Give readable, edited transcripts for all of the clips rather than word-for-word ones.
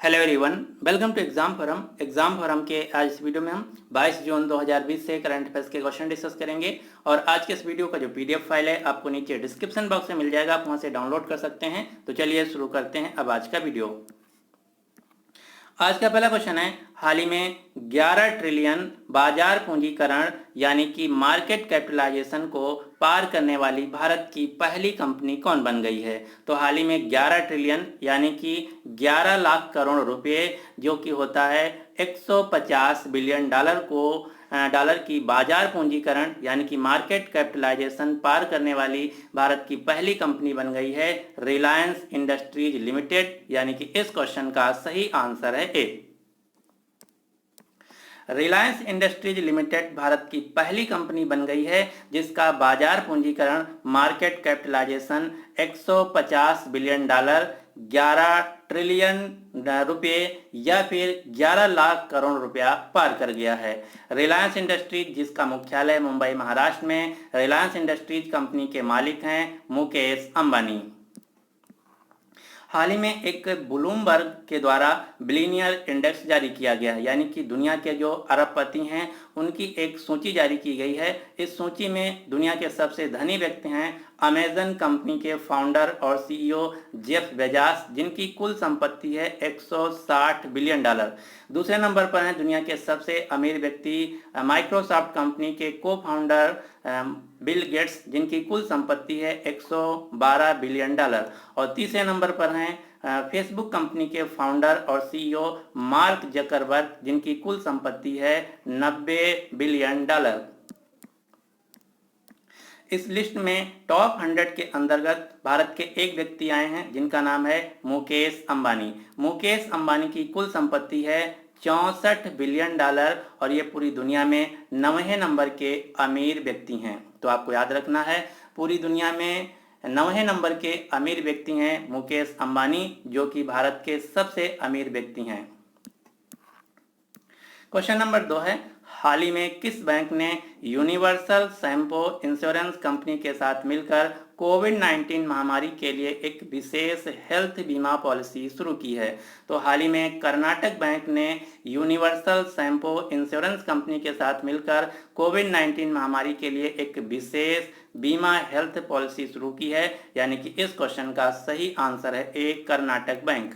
Hello everyone, welcome to exam forum के आज इस वीडियो में हम 22 जून 2020 से करंट अफेयर्स के क्वेश्चन डिस्कस करेंगे। और आज के इस वीडियो का जो पीडीएफ फाइल है आपको नीचे डिस्क्रिप्शन बॉक्स में मिल जाएगा, आप वहां से डाउनलोड कर सकते हैं। तो चलिए शुरू करते हैं अब आज का वीडियो। आज का पहला क्वेश्चन है, हाल ही में 11 ट्रिलियन बाजार पूंजीकरण यानी कि मार्केट कैपिटलाइजेशन को पार करने वाली भारत की पहली कंपनी कौन बन गई है। तो हाल ही में 11 ट्रिलियन यानी कि 11 लाख करोड़ रुपए जो कि होता है 150 बिलियन डॉलर की बाजार पूंजीकरण यानी कि मार्केट कैपिटलाइजेशन पार करने वाली भारत की पहली कंपनी बन गई है रिलायंस इंडस्ट्रीज लिमिटेड। यानी कि इस क्वेश्चन का सही आंसर है A. Reliance Industries Limited Bharat की पहली कंपनी बन गई है जिसका बाजार पूंजीकरण market capitalization 150 billion dollar 11 trillion रुपए या फिर 11 लाख करोड़ रुपया पार कर गया है। रिलायंस इंडस्ट्रीज जिसका मुख्यालय मुंबई महाराष्ट्र में, रिलायंस इंडस्ट्रीज कंपनी के मालिक हैं मुकेश अंबानी। हाल ही में एक ब्लूमबर्ग के द्वारा बिलियनियर इंडेक्स जारी किया गया है, यानी कि दुनिया के जो अरबपति हैं उनकी एक सूची जारी की गई है। इस सूची में दुनिया के सबसे धनी व्यक्ति हैं अमेजन कंपनी के फाउंडर और सीईओ जेफ बेजोस, जिनकी कुल संपत्ति है 160 बिलियन डॉलर। दूसरे नंबर पर हैं दुनिया के सबसे अमीर व्यक्ति माइक्रोसॉफ्ट कंपनी के को फाउंडर बिल गेट्स, जिनकी कुल संपत्ति है 112 बिलियन डॉलर। और तीसरे नंबर पर हैं फेसबुक कंपनी के फाउंडर और सीईओ मार्क जकरबर्ग, जिनकी कुल संपत्ति है 90 बिलियन डॉलर। इस लिस्ट में टॉप 100 के अंतर्गत भारत के एक व्यक्ति आए हैं जिनका नाम है मुकेश अंबानी। मुकेश अंबानी की कुल संपत्ति है 64 बिलियन डॉलर और ये पूरी दुनिया में 9वें नंबर के अमीर व्यक्ति हैं। तो आपको याद रखना है, पूरी दुनिया में 9वें नंबर के अमीर व्यक्ति हैं मुकेश अंबानी, जो कि भारत के सबसे अमीर व्यक्ति हैं। क्वेश्चन नंबर 2 है, हाल ही में किस बैंक ने यूनिवर्सल सैम्पो इंश्योरेंस कंपनी के साथ मिलकर कोविड-19 महामारी के लिए एक विशेष हेल्थ बीमा पॉलिसी शुरू की है। तो हाल ही में कर्नाटक बैंक ने यूनिवर्सल सैम्पो इंश्योरेंस कंपनी के साथ मिलकर कोविड-19 महामारी के लिए एक विशेष बीमा हेल्थ पॉलिसी शुरू की है। यानी कि इस क्वेश्चन का सही आंसर है ए, कर्नाटक बैंक।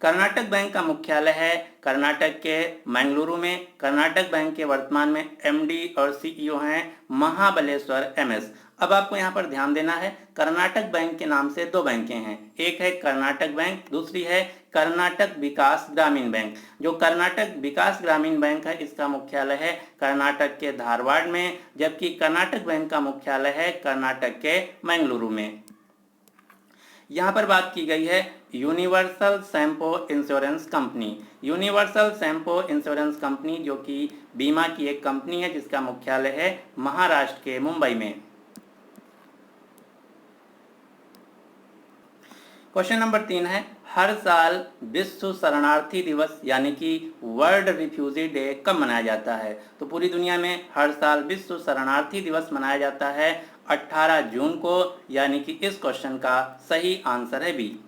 कर्नाटक बैंक का मुख्यालय है कर्नाटक के मंगलुरु में। कर्नाटक बैंक के वर्तमान में एमडी और सीईओ हैं महाबलेश्वर एमएस। अब आपको यहाँ पर ध्यान देना है, कर्नाटक बैंक के नाम से 2 बैंकें हैं, एक है कर्नाटक बैंक, दूसरी है कर्नाटक विकास ग्रामीण बैंक। जो कर्नाटक विकास ग्रामीण बैंक है इसका मुख्यालय है कर्नाटक के धारवाड़ में, जबकि कर्नाटक बैंक का मुख्यालय है कर्नाटक के मंगलुरु में। यहाँ पर बात की गई है Universal Sampo Insurance Company. Universal Sampo Insurance Company जो कि बीमा की एक कंपनी है जिसका मुख्यालय है महाराष्ट्र के मुंबई में। क्वेश्चन नंबर 3 है, हर साल विश्व शरणार्थी दिवस यानी कि वर्ल्ड रिफ्यूजी डे कब मनाया जाता है। तो पूरी दुनिया में हर साल विश्व शरणार्थी दिवस मनाया जाता है 18 जून को। यानी कि इस क्वेश्चन का सही आंसर है बी।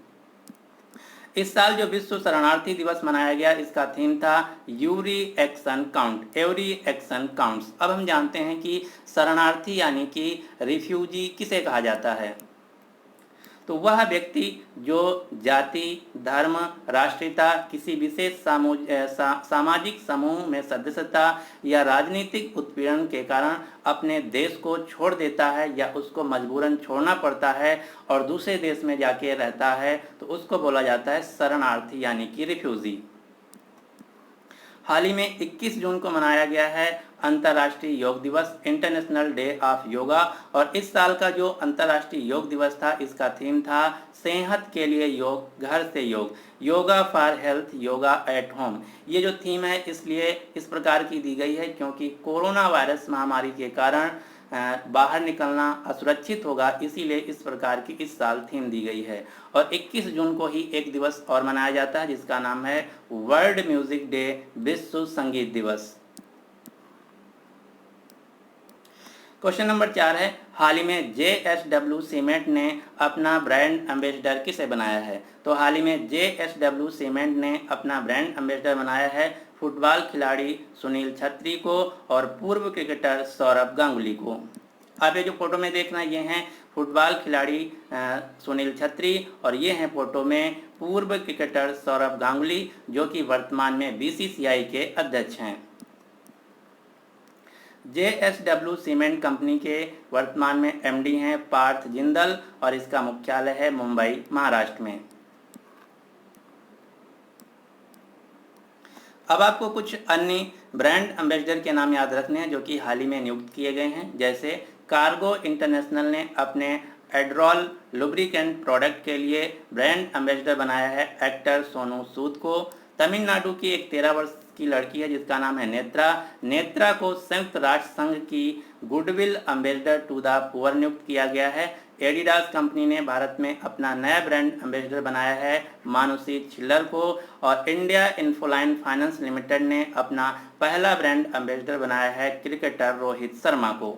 इस साल जो विश्व शरणार्थी दिवस मनाया गया इसका थीम था every action count, every action counts. अब हम जानते हैं कि शरणार्थी यानी कि रिफ्यूजी किसे कहा जाता है। तो वह व्यक्ति जो जाति, धर्म, राष्ट्रीयता, किसी विशेष सामाजिक समूह में सदस्यता या राजनीतिक उत्पीड़न के कारण अपने देश को छोड़ देता है या उसको मजबूरन छोड़ना पड़ता है और दूसरे देश में जाके रहता है, तो उसको बोला जाता है शरणार्थी यानी कि रिफ्यूजी। हाल ही में 21 जून को मनाया गया है अंतर्राष्ट्रीय योग दिवस, इंटरनेशनल डे ऑफ योगा। और इस साल का जो अंतर्राष्ट्रीय योग दिवस था इसका थीम था सेहत के लिए योग, घर से योग, yoga for health, yoga at home. ये जो थीम है इसलिए इस प्रकार की दी गई है क्योंकि कोरोना वायरस महामारी के कारण बाहर निकलना असुरक्षित होगा, इसीलिए इस प्रकार की इस साल थीम दी गई है। और 21 जून को ही एक दिवस और मनाया जाता है जिसका नाम है वर्ल्ड म्यूजिक डे, विश्व संगीत दिवस। क्वेश्चन नंबर 4 है, हाल ही में JSW सीमेंट ने अपना ब्रांड एम्बेसडर किसे बनाया है? तो हाल ही में JSW सीमेंट ने अपना ब्रांड एम्बेसडर बनाया है फुटबॉल खिलाड़ी सुनील छेत्री को और पूर्व क्रिकेटर सौरभ गांगुली को। आप ये जो फोटो में देखना, ये हैं फुटबॉल खिलाड़ी सुनील छेत्री और ये हैं फोटो में पूर्व क्रिकेटर सौरभ गांगुली, जो कि वर्तमान में BCCI के अध्यक्ष हैं। JSW सीमेंट कंपनी के वर्तमान में MD हैं पार्थ जिंदल और इसका मुख्यालय है मुंबई, महाराष्ट्र में। अब आपको कुछ अन्य ब्रांड एम्बेसडर के नाम याद रखने हैं जो कि हाल ही में नियुक्त किए गए हैं। जैसे कार्गो इंटरनेशनल ने अपने एड्रॉल लुब्रिकेंट प्रोडक्ट के लिए ब्रांड एम्बेसडर बनाया है एक्टर सोनू सूद को। तमिलनाडु की एक 13 वर्ष की लड़की है जिसका नाम है नेत्रा को संयुक्त राष्ट्र संघ की goodwill ambassador to the poor नियुक्त किया गया है। एडिडास कंपनी ने भारत में अपना नया ब्रांड एम्बेसडर बनाया है मानुषी छिल्लर को और इंडिया इन्फोलाइन फाइनेंस लिमिटेड ने अपना पहला ब्रांड एम्बेसडर बनाया है क्रिकेटर रोहित शर्मा को।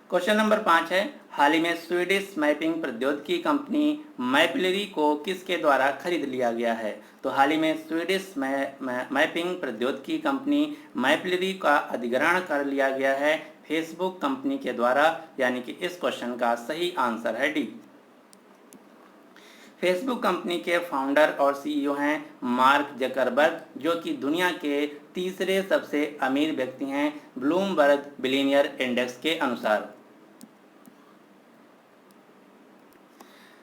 क्वेश्चन नंबर 5 है, हाल ही में स्वीडिश मैपिंग प्रौद्योगिकी कंपनी मैपलरी को किसके द्वारा खरीद लिया गया है? तो हाल ही में स्वीडिश मैपिंग प्रौद्योगिकी कंपनी मैपलरी का अधिग्रहण कर लिया गया है फेसबुक कंपनी के द्वारा, यानी कि इस क्वेश्चन का सही आंसर है डी। फेसबुक कंपनी के फाउंडर और CEO हैं मार्क जकरबर्ग, जो कि दुनिया के तीसरे सबसे अमीर व्यक्ति हैं ब्लूमबर्ग बिलियनियर इंडेक्स के अनुसार।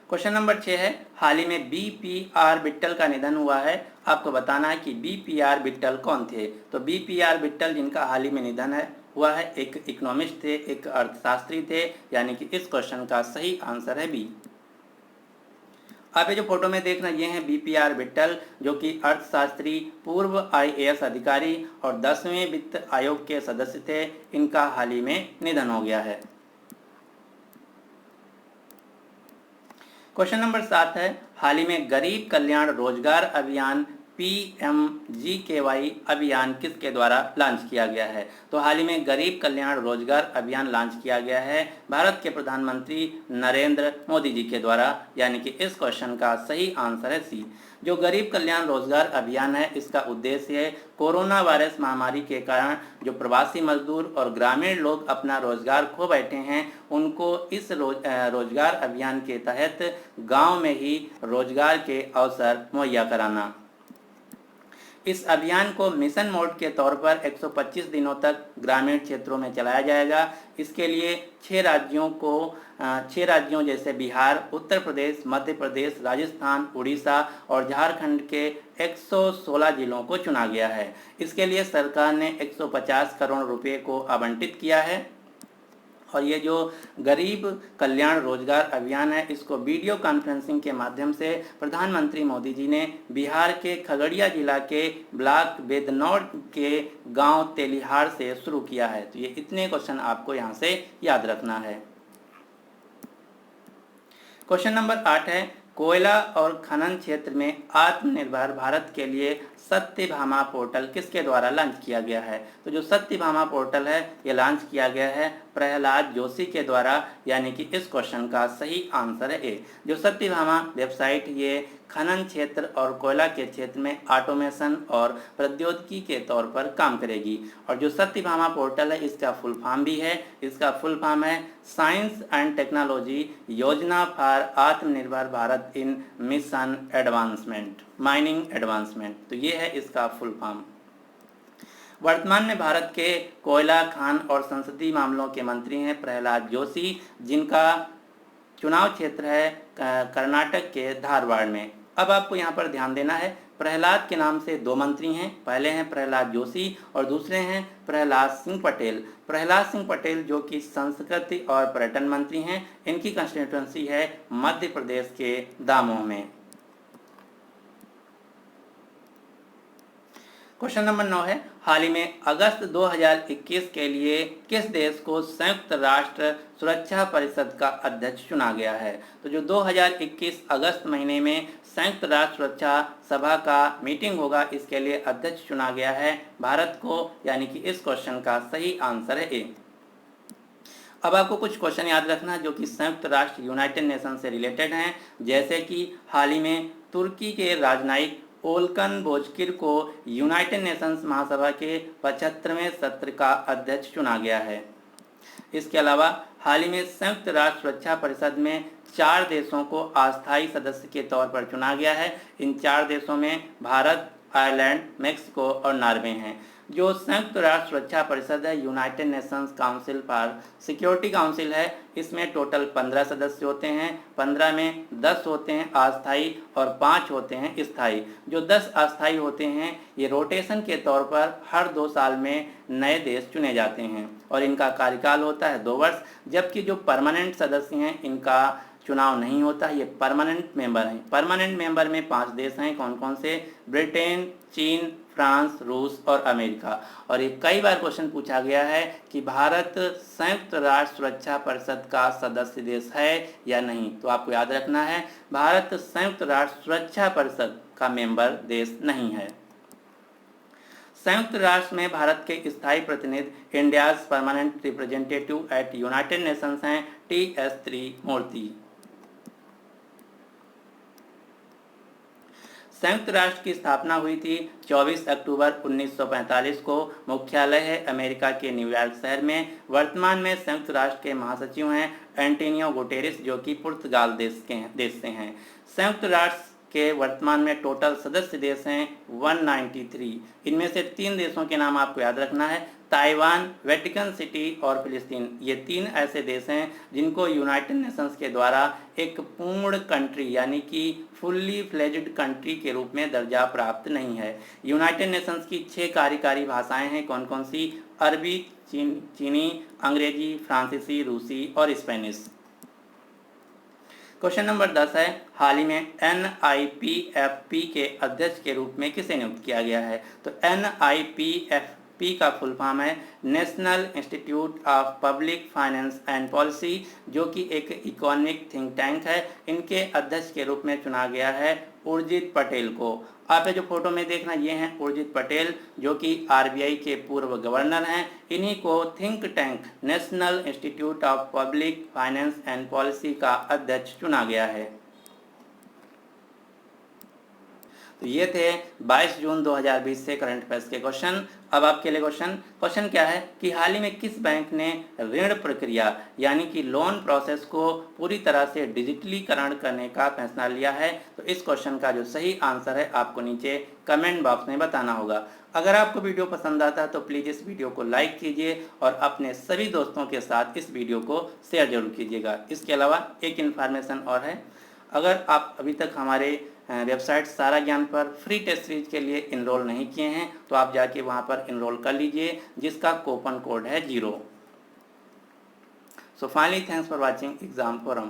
क्वेश्चन नंबर 6 है, हाल ही में BPR बिट्टल का निधन हुआ है। आपको बताना है कि BPR बिट्टल कौन थे। तो BPR बिट्टल जिनका हाल ही में निधन हुआ है एक इकोनॉमिस्ट थे, एक अर्थशास्त्री थे, यानी कि इस क्वेश्चन का सही आंसर है बी। आप ये जो फोटो में देखना, ये हैं BPR बिट्टल, जो कि अर्थशास्त्री, पूर्व IAS अधिकारी और 10वें वित्त आयोग के सदस्य थे। इनका हाल ही में निधन हो गया है। क्वेश्चन नंबर 7 है, हाल ही में गरीब कल्याण रोजगार अभियान PMGKY अभियान किसके द्वारा लॉन्च किया गया है? तो हाल ही में गरीब कल्याण रोजगार अभियान लॉन्च किया गया है भारत के प्रधानमंत्री नरेंद्र मोदी जी के द्वारा, यानी कि इस क्वेश्चन का सही आंसर है सी। जो गरीब कल्याण रोजगार अभियान है, इसका उद्देश्य है कोरोना वायरस महामारी के कारण जो प्रवासी मजदूर और ग्रामीण लोग अपना रोजगार खो बैठे हैं, उनको इस रोजगार अभियान के तहत गांव में ही रोजगार के अवसर मुहैया कराना। इस अभियान को मिशन मोड के तौर पर 125 दिनों तक ग्रामीण क्षेत्रों में चलाया जाएगा। इसके लिए 6 राज्यों जैसे बिहार, उत्तर प्रदेश, मध्य प्रदेश, राजस्थान, उड़ीसा और झारखंड के 116 जिलों को चुना गया है। इसके लिए सरकार ने 150 करोड़ रुपए को आवंटित किया है और ये जो गरीब कल्याण रोजगार अभियान है, इसको वीडियो कॉन्फ्रेंसिंग के माध्यम से प्रधानमंत्री मोदी जी ने बिहार के खगड़िया जिला के ब्लॉक बेदनौर के गांव तेलिहार से शुरू किया है। तो ये इतने क्वेश्चन आपको यहाँ से याद रखना है। क्वेश्चन नंबर 8 है, कोयला और खनन क्षेत्र में आत्मनिर्भर भारत के लिए सत्यभामा पोर्टल किसके द्वारा लॉन्च किया गया है? तो जो सत्यभामा पोर्टल है, ये लॉन्च किया गया है प्रहलाद जोशी के द्वारा, यानी कि इस क्वेश्चन का सही आंसर है ए। जो सत्यभामा वेबसाइट, ये खनन क्षेत्र और कोयला के क्षेत्र में ऑटोमेशन और प्रौद्योगिकी के तौर पर काम करेगी। और जो सत्यभामा पोर्टल है, इसका फुल फॉर्म भी है, इसका फुल फॉर्म है साइंस एंड टेक्नोलॉजी योजना फॉर आत्मनिर्भर भारत इन मिशन एडवांसमेंट माइनिंग एडवांसमेंट। तो ये है इसका फुल फॉर्म। वर्तमान में भारत के कोयला, खान और संसदीय मामलों के मंत्री हैं प्रहलाद जोशी, जिनका चुनाव क्षेत्र है कर्नाटक के धारवाड़ में। अब आपको यहाँ पर ध्यान देना है, प्रहलाद के नाम से 2 मंत्री हैं। पहले हैं प्रहलाद जोशी और दूसरे हैं प्रहलाद सिंह पटेल। प्रहलाद सिंह पटेल जो कि संस्कृति और पर्यटन मंत्री हैं, इनकी कंस्टिट्यूएंसी है मध्य प्रदेश के दामोह में। क्वेश्चन नंबर 9 है, हाल ही में अगस्त 2021 के लिए किस देश को संयुक्त राष्ट्र सुरक्षा परिषद का अध्यक्ष चुना गया है? तो जो 2021 अगस्त महीने में संयुक्त राष्ट्र सुरक्षा सभा का मीटिंग होगा, इसके लिए अध्यक्ष चुना गया है भारत को, यानी कि इस क्वेश्चन का सही आंसर है ए। अब आपको कुछ क्वेश्चन याद रखना जो कि संयुक्त राष्ट्र यूनाइटेड नेशन से रिलेटेड हैं, जैसे कि हाल ही में तुर्की के राजनयिक ओल्कन बोजकिर को यूनाइटेड नेशंस महासभा के 75वें सत्र का अध्यक्ष चुना गया है। इसके अलावा हाल ही में संयुक्त राष्ट्र सुरक्षा परिषद में 4 देशों को अस्थायी सदस्य के तौर पर चुना गया है। इन 4 देशों में भारत, आयरलैंड, मेक्सिको और नॉर्वे हैं। जो संयुक्त राष्ट्र सुरक्षा परिषद है, United Nations council for security council है, इसमें टोटल 15 सदस्य होते हैं। 15 में 10 होते हैं अस्थायी और 5 होते हैं स्थायी। जो 10 अस्थायी होते हैं ये रोटेशन के तौर पर हर 2 साल में नए देश चुने जाते हैं और इनका कार्यकाल होता है 2 वर्ष। जबकि जो परमानेंट सदस्य हैं इनका चुनाव नहीं होता, ये परमानेंट मेंबर हैं। परमानेंट मेंबर में 5 देश हैं, कौन कौन से? ब्रिटेन, चीन, फ्रांस, रूस और अमेरिका। और ये कई बार क्वेश्चन पूछा गया है कि भारत संयुक्त राष्ट्र सुरक्षा परिषद का सदस्य देश है या नहीं। तो आपको याद रखना है, भारत संयुक्त राष्ट्र सुरक्षा परिषद का मेंबर देश नहीं है। संयुक्त राष्ट्र में भारत के स्थायी प्रतिनिधि India's permanent representative at United Nations हैं TS त्रिमूर्ति। संयुक्त राष्ट्र की स्थापना हुई थी 24 अक्टूबर 1945 को। मुख्यालय है अमेरिका के न्यूयॉर्क शहर में। वर्तमान में संयुक्त राष्ट्र के महासचिव हैं एंटोनियो गुटेरेस, जो कि पुर्तगाल देश से हैं। संयुक्त राष्ट्र के वर्तमान में टोटल सदस्य देश हैं 193। इनमें से 3 देशों के नाम आपको याद रखना है, ताइवान, वेटिकन सिटी और फिलिस्तीन। ये 3 ऐसे देश हैं जिनको यूनाइटेड नेशंस के द्वारा एक पूर्ण कंट्री यानी कि फुल्ली फ्लेज्ड कंट्री के रूप में दर्जा प्राप्त नहीं है। यूनाइटेड नेशंस की 6 कार्यकारी भाषाएं हैं, कौन कौन सी? अरबी, चीनी, अंग्रेजी, फ्रांसीसी, रूसी और स्पेनिश। क्वेश्चन नंबर 10 है, हाल ही में NIPFP के अध्यक्ष के रूप में किसे नियुक्त किया गया है? तो NIPFP का फुल फॉर्म है national institute of public finance and policy, जो कि एक इकोनॉमिक थिंक टैंक है। इनके अध्यक्ष के रूप में चुना गया है उर्जित पटेल को। आप जो फोटो में देखना, ये हैं उर्जित पटेल, जो कि RBI के पूर्व गवर्नर हैं। इन्हीं को think tank national institute of public finance and policy का अध्यक्ष चुना गया है। तो ये थे 22 जून 2020 से करंट अफेयर्स के क्वेश्चन। अब आपके लिए क्वेश्चन क्या है कि हाल ही में किस बैंक ने ऋण प्रक्रिया यानी कि लोन प्रोसेस को पूरी तरह से डिजिटलीकरण करने का फैसला लिया है? तो इस क्वेश्चन का जो सही आंसर है आपको नीचे कमेंट बॉक्स में बताना होगा। अगर आपको वीडियो पसंद आता है तो प्लीज़ इस वीडियो को लाइक कीजिए और अपने सभी दोस्तों के साथ इस वीडियो को शेयर जरूर कीजिएगा। इसके अलावा एक इन्फॉर्मेशन और है, अगर आप अभी तक हमारे वेबसाइट सारा ज्ञान पर फ्री टेस्ट सीरीज के लिए इनरोल नहीं किए हैं तो आप जाके वहां पर इनरोल कर लीजिए, जिसका कूपन कोड है 0। So finally thanks for watching exam forum.